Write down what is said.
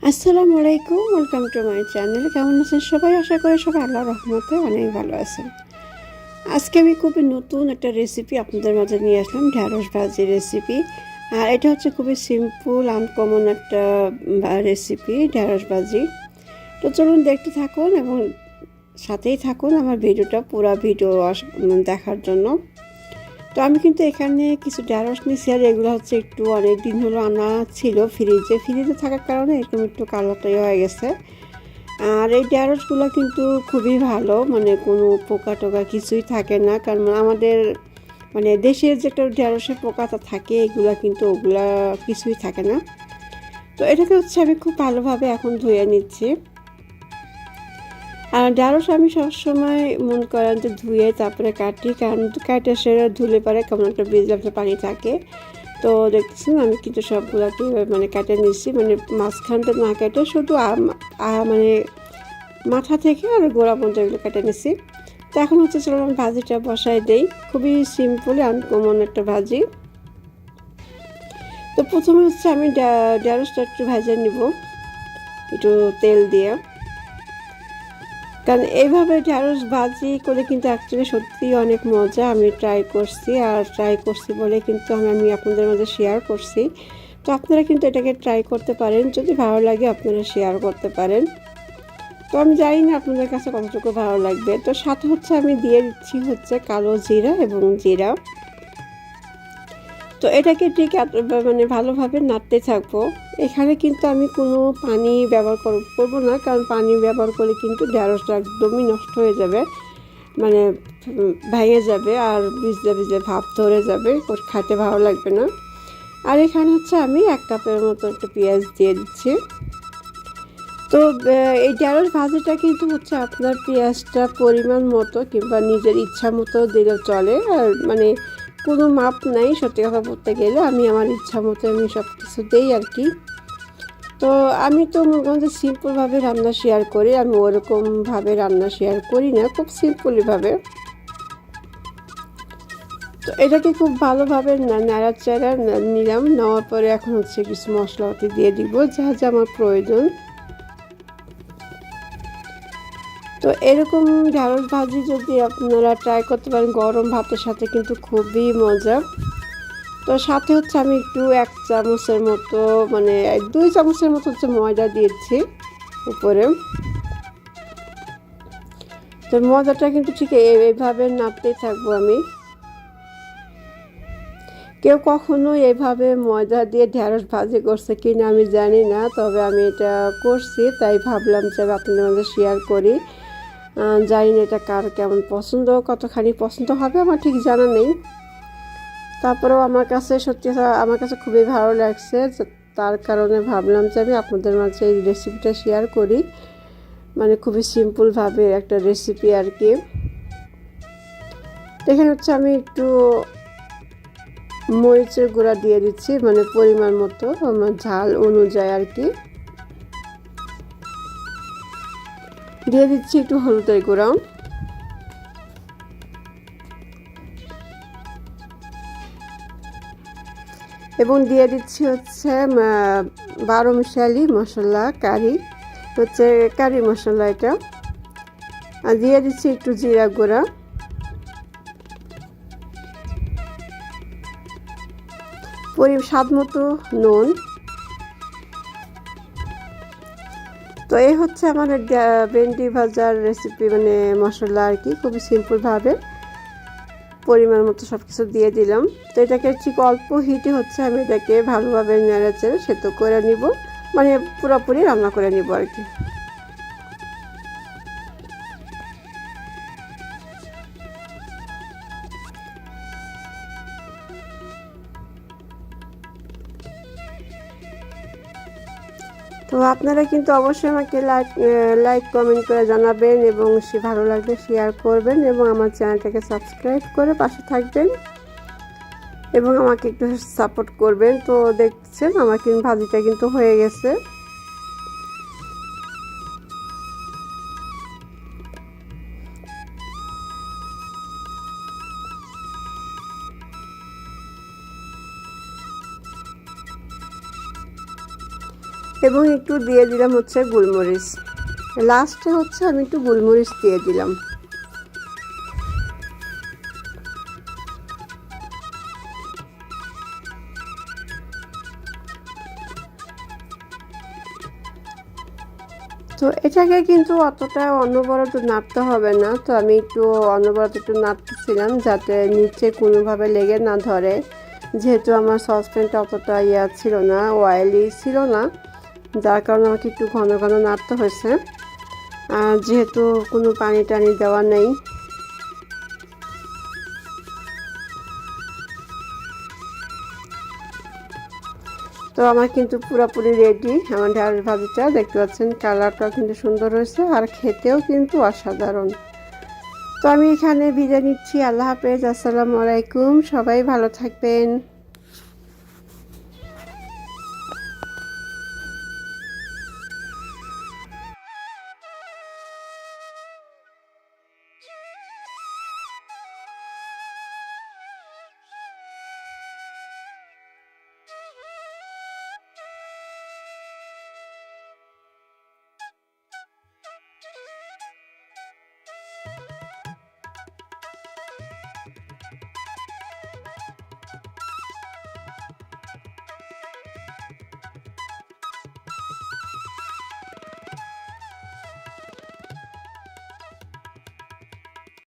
আসসালামু আলাইকুম, welcome to my channel. কেমন আছেন সবাই? আশা করি সবাই আল্লাহর রহমতে অনেক ভালো আছেন। আজকে আমি খুবই নতুন একটা রেসিপি আপনাদের মাঝে নিয়ে আসলাম, ঢ্যাঁড়স ভাজি রেসিপি। আর এটা হচ্ছে খুবই সিম্পল আনকমন একটা রেসিপি, ঢ্যাঁড়স ভাজি। তো চলুন দেখতে থাকুন এবং সাথেই থাকুন আমার ভিডিওটা, পুরো ভিডিও দেখার জন্য। তো আমি কিন্তু এখানে কিছু ঢ্যাঁড়স নিয়েছি, আর এগুলো হচ্ছে একটু অনেক দিন হলো আনা ছিল ফ্রিজে থাকার কারণে এরকম একটু কালারটাই হয়ে গেছে। আর এই ঢ্যাঁড়সগুলো কিন্তু খুবই ভালো, মানে কোনো পোকা টোকা কিছুই থাকে না, কারণ আমাদের মানে দেশের যেটা ঢ্যাঁড়সের পোকাটা থাকে এগুলা কিন্তু ওগুলা কিছুই থাকে না। তো এটাকে হচ্ছে আমি খুব ভালোভাবে এখন ধুয়ে নিচ্ছি। আর ঢ্যাঁড়স আমি সবসময় মনে করেন যে ধুয়ে তারপরে কাটি, কারণ কাটা সেরে ধুলে পরে কেমন একটা ভিজা পানি থাকে। তো দেখতেছেন আমি কিন্তু সবগুলোকে মানে কেটে নিচ্ছি, মানে মাঝখানটা না কেটে শুধু মানে মাথা থেকে আর গোড়া পর্যন্ত এগুলো কেটে নিচ্ছি। তো এখন হচ্ছে চলো আমি ভাজিটা বসাই দেই। খুবই সিম্পল আনকমন একটা ভাজি। তো প্রথমে হচ্ছে আমি ঢ্যাঁড়সটা একটু ভেজে নিব একটু তেল দিয়ে, কারণ এইভাবে ঢ্যাঁড়স ভাজি করে কিন্তু অ্যাকচুয়ালি সত্যিই অনেক মজা। আমি ট্রাই করছি বলে কিন্তু আমি আপনাদের মাঝে শেয়ার করছি। তো আপনারা কিন্তু এটাকে ট্রাই করতে পারেন, যদি ভালো লাগে আপনারা শেয়ার করতে পারেন। তো আমি জানি না আপনাদের কাছে কতটুকু ভালো লাগবে। তো সাথে হচ্ছে আমি দিয়ে দিচ্ছি হচ্ছে কালো জিরা এবং জিরা। তো এটাকে ঠিক মানে ভালোভাবে নাড়তে থাকবো। এখানে কিন্তু আমি কোনো পানি ব্যবহার করবো না, কারণ পানি ব্যবহার করলে কিন্তু ঢ্যাঁড়সটা একদমই নষ্ট হয়ে যাবে, মানে ভেঙে যাবে আর ভিজে ভিজে ভাব ধরে যাবে, খাইতে ভালো লাগবে না। আর এখানে হচ্ছে আমি 1 কাপের মতো একটা পেঁয়াজ দিয়ে দিচ্ছি। তো এই ঢ্যাঁড়স ভাজিটা কিন্তু হচ্ছে আপনার পেঁয়াজটা পরিমাণ মতো কিংবা নিজের ইচ্ছা মতো দিলেও চলে, আর মানে কোনো মাপ নাই। সত্যি কথা বলতে গেলে আমি আমার ইচ্ছা মতো আমি সব কিছু দিই আর কি। তো আমি তো মনে করেন যে সিম্পলভাবে রান্না শেয়ার করি, আমি ওরকমভাবে রান্না শেয়ার করি না, খুব সিম্পলভাবে। তো এটাকে খুব ভালোভাবে নাড়াচাড়া নিলাম, নেওয়ার পরে এখন হচ্ছে কিছু মশলাপাতি দিয়ে দিব যা যা আমার প্রয়োজন। তো এরকম ঢ্যাঁড়স ভাজি যদি আপনারা ট্রাই করতে পারেন গরম ভাতের সাথে কিন্তু খুবই মজা। তো সাথে হচ্ছে আমি একটু 1 চামচের মতো, মানে 2 চামচের মতো হচ্ছে ময়দা দিয়েছি উপরে। তো ময়দাটা কিন্তু ঠিক এইভাবে নাড়তেই থাকবো আমি। কেউ কখনো এভাবে ময়দা দিয়ে ঢ্যাঁড়স ভাজি করছে কিনা আমি জানি না, তবে আমি এটা করছি, তাই ভাবলাম যে আপনাদের মধ্যে শেয়ার করি। জানি না এটা কার কেমন পছন্দ, কতখানি পছন্দ হবে আমার ঠিক জানা নেই। তারপরেও আমার কাছে সত্যি আমার কাছে খুবই ভালো লাগছে, তার কারণে ভাবলাম যে আমি আপনাদের মাঝে এই রেসিপিটা শেয়ার করি। মানে খুবই সিম্পলভাবে একটা রেসিপি আর কি। এখানে হচ্ছে আমি একটু মরিচের গুঁড়া দিয়ে দিচ্ছি, মানে পরিমাণ মতো আমার ঝাল অনুযায়ী আর কি। দিয়ে দিচ্ছি একটু হলুদের গুঁড়া এবং দিয়ে দিচ্ছি হচ্ছে 12 মিশালি মশলা, কারি মশলা এটা। আর দিয়ে দিচ্ছি একটু জিরা গুঁড়া, স্বাদ মতো নুন। তো এই হচ্ছে আমার ভেন্ডি ভাজার রেসিপি, মানে মশলা আর কি। খুবই সিম্পলভাবে পরিমাণ মতো সব কিছু দিয়ে দিলাম। তো এটাকে ঠিক অল্প হিটে হচ্ছে আমি এটাকে ভালোভাবে নেড়েচেড়ে সেদ্ধ করে নিব, মানে পুরোপুরি রান্না করে নিব আর কি। তো আপনারা কিন্তু অবশ্যই আমাকে লাইক কমেন্ট করে জানাবেন এবং ভালো লাগলে শেয়ার করবেন এবং আমার চ্যানেলটাকে সাবস্ক্রাইব করে পাশে থাকবেন এবং আমাকে একটু সাপোর্ট করবেন। তো দেখছেন আমার কিন্তু ভাজিটা কিন্তু হয়ে গেছে। এবং একটু দিয়ে দিলাম হচ্ছে গোলমরিচ। লাস্টে হচ্ছে আমি একটু গোলমরিচ দিয়ে দিলাম। তো এটাকে কিন্তু অতটা অনবরত নাড়তে হবে না, তো আমি একটু অনবরত একটু নাড়তেছিলাম যাতে নিচে কোনোভাবে লেগে না ধরে, যেহেতু আমার সসপ্যানটা অতটা ছিল না, অয়েলি ছিল না, যার কারণে আমাকে একটু ঘন ঘন নাড়তে হয়েছে। আর যেহেতু কোনো পানি টানি দেওয়া নেই, তো আমার কিন্তু পুরোপুরি রেডি আমার ঢ্যাঁড়স ভাজিটা। দেখতে পাচ্ছেন কালারটাও কিন্তু সুন্দর হয়েছে আর খেতেও কিন্তু অসাধারণ। তো আমি এখানে বিদায় নিচ্ছি। আল্লাহ হাফেজ, আসসালামু আলাইকুম, সবাই ভালো থাকবেন।